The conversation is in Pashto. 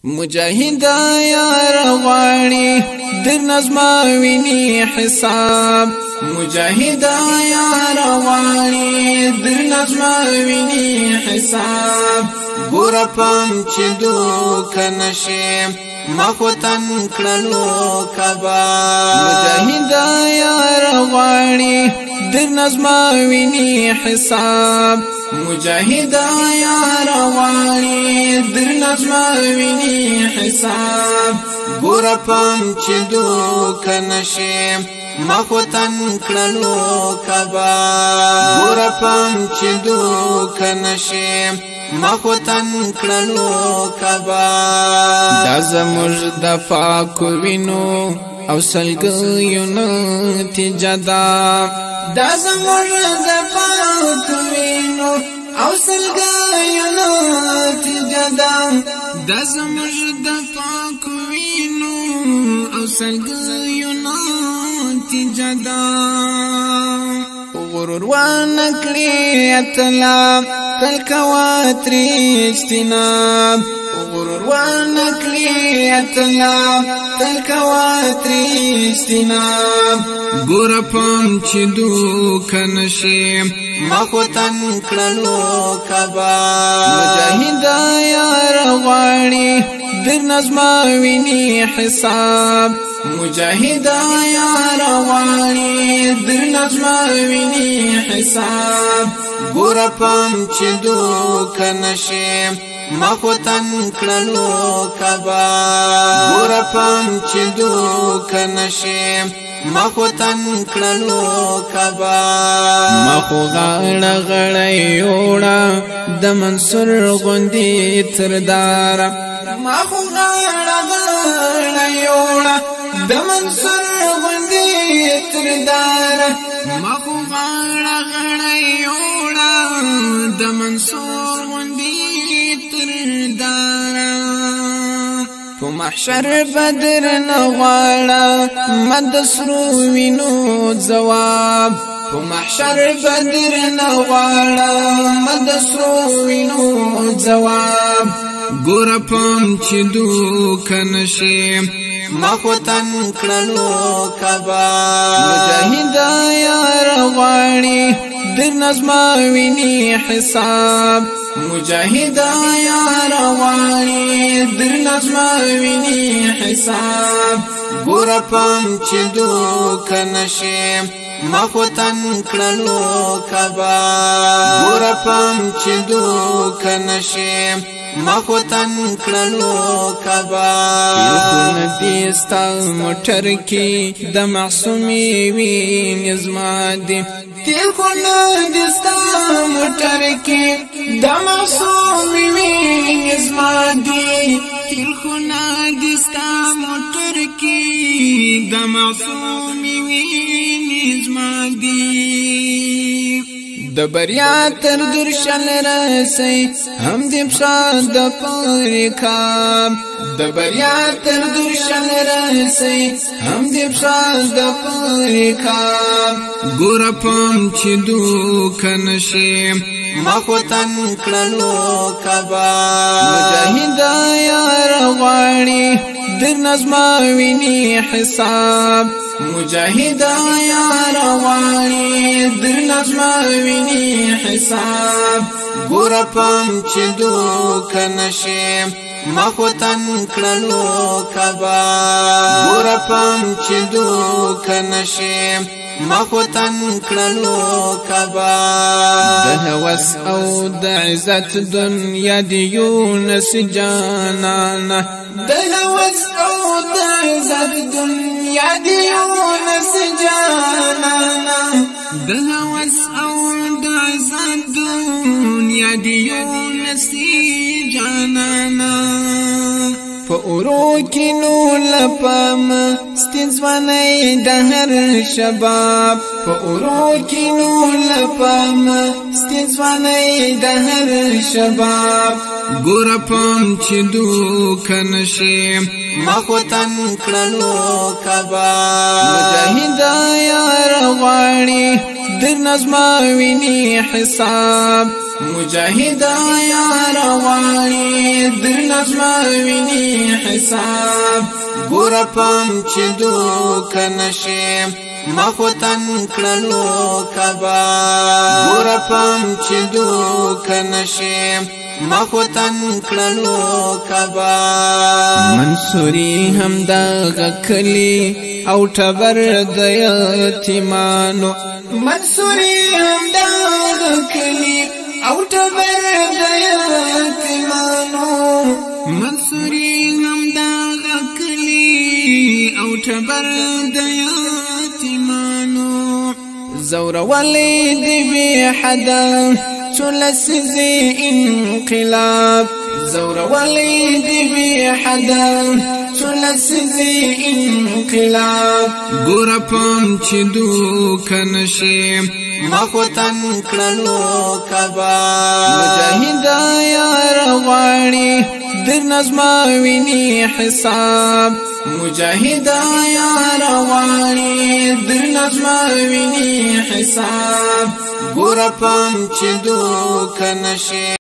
مجاهد یار غواړي در نظم ویني حساب مجاهد یار غواړي در نظم ویني حساب ګور پم چې دوک نشي مخوتن کړلو کبا مجاهد یار غواړي در نظم ویني حساب مجاهد یار غواړي در نظم ویني حساب ګور پم چې دوک نشي مخوتن کړلو کبا ګور پم چې دوک نشي مخوتن کړلو کبا دا زموږ د پاک وینو او سلګیو نتیجدا دا زموږ د پاک وینو او سلګیو نتیجدا دا زموږ د پاک وینو او سلګیو نتیجدا غرور ونکړي اتلا تل کواتر اجتناب غرور ونکړي اتلا تل کواتر اجتناب ګور پم چې دوک نشي مخوتن کړلو کبا مجاهد یار غواړي در نظم ویني حساب مجاهد یار غواړي در نظم ویني حساب ګور پم چې دوک نشي مخوتن کړلو کبا ګور پم چې دوک نشي مخوتن کړلو کبا مخو غړ غړ یوړه د منصور غوندي تردار مخو غړ غړ یوړه د منصور غوندي تردار مخو غړ غړ یوړه د منصور غوندي تردار په محشر بدر نغواړه مدسرو وینو جواب په محشر بدر نغواړه مدسرو وینو جواب ګور پم چې دوک نشي مخوتن کړلو کبا مجاهد یار غواړي در نظم ویني حساب مجاهد یار غواړي در نظم ویني حساب ګور پم چې دوک نشي مخوتن کړلو کبا ګور پم چې دوک نشي مخوتن کړلو کبا یو ندی ستا موټر کې د معصومي وینې زما دي تیل خو ندی ستا موټر کې د معصومي وینې زما دي تیل خو ندی ستا موټر کې د معصومي وینې زما دي د بریا تر درشل رسي هم دې پښه د پریکاب د بریا تر درشل رسي هم دې پښه د پریکاب ګور پم چې دوک نشي مخوتن کړلو کبا مجاهد یار غواړي در نظم ویني حساب مجاهد یار غواړي در نظم ویني حساب ګور پم چې دوک نشي مخوتن کړلو کبا ګور پم چې دوک نشي مخوتن کړلو کبا د هوس او د عزت دنیا دی یونس جانانا د هوس او د عزت دنیا دی یونس جانانا د هوس او د عزت دنیا دی یونس جانانا فورو کینو لپام ستنځواني د هر شباب فورو کینو لپام ستنځواني د هر شباب ګور پم چې دوک نشي مخوتن کړلو کبا مجاهد یار غواړي در نظم ویني حساب مجاهد یا رواني در نظم ویني حساب ګور پام چې دوک نشي مخوتن کړلو کبا ګور پام چې دوک نشي مخوتن کړلو کبا منصوري هم دا غکلی او ټبر د یتیمانو منصوري هم دا غکلی او ټبر د یتیمانو منصوري هم دا غکلی او ټبر د یتیمانو زور ولید بی حدا ثلثي انقلاب زور ولید بی حدا ثلثي انقلاب ګور پام چې دوک نشي مخوتن کړلو کبا مجاهد یا رواني در نظم ویني حساب مجاهد یا رواني در نظم ویني حساب ګور پام چې دوک نشي